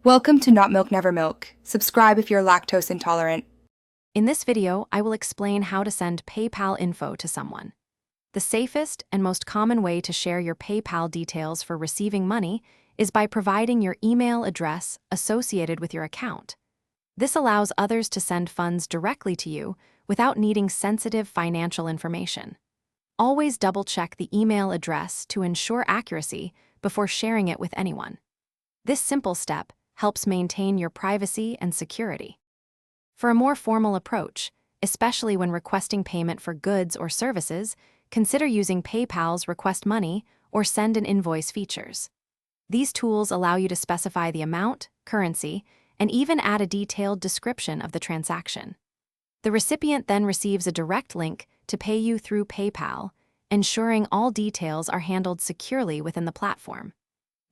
Welcome to Not Milk Never Milk. Subscribe if you're lactose intolerant. In this video, I will explain how to send PayPal info to someone. The safest and most common way to share your PayPal details for receiving money is by providing your email address associated with your account. This allows others to send funds directly to you without needing sensitive financial information. Always double-check the email address to ensure accuracy before sharing it with anyone. This simple step helps maintain your privacy and security. For a more formal approach, especially when requesting payment for goods or services, consider using PayPal's Request Money or Send an Invoice features. These tools allow you to specify the amount, currency, and even add a detailed description of the transaction. The recipient then receives a direct link to pay you through PayPal, ensuring all details are handled securely within the platform.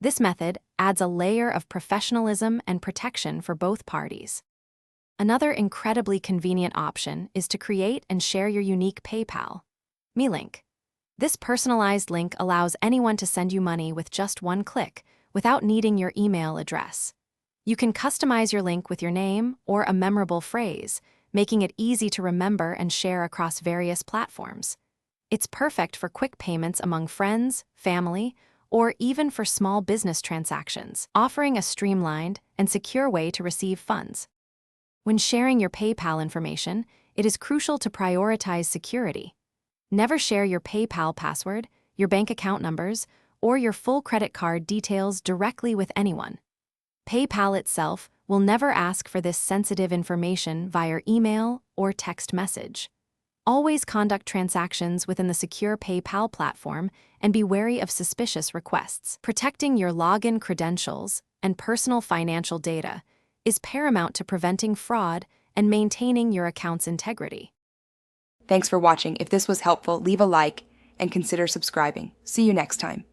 This method adds a layer of professionalism and protection for both parties. Another incredibly convenient option is to create and share your unique PayPal Me link. This personalized link allows anyone to send you money with just one click without needing your email address. You can customize your link with your name or a memorable phrase, making it easy to remember and share across various platforms. It's perfect for quick payments among friends, family, or even for small business transactions, offering a streamlined and secure way to receive funds. When sharing your PayPal information, it is crucial to prioritize security. Never share your PayPal password, your bank account numbers, or your full credit card details directly with anyone. PayPal itself will never ask for this sensitive information via email or text message. Always conduct transactions within the secure PayPal platform and be wary of suspicious requests. Protecting your login credentials and personal financial data is paramount to preventing fraud and maintaining your account's integrity. Thanks for watching. If this was helpful, leave a like and consider subscribing. See you next time.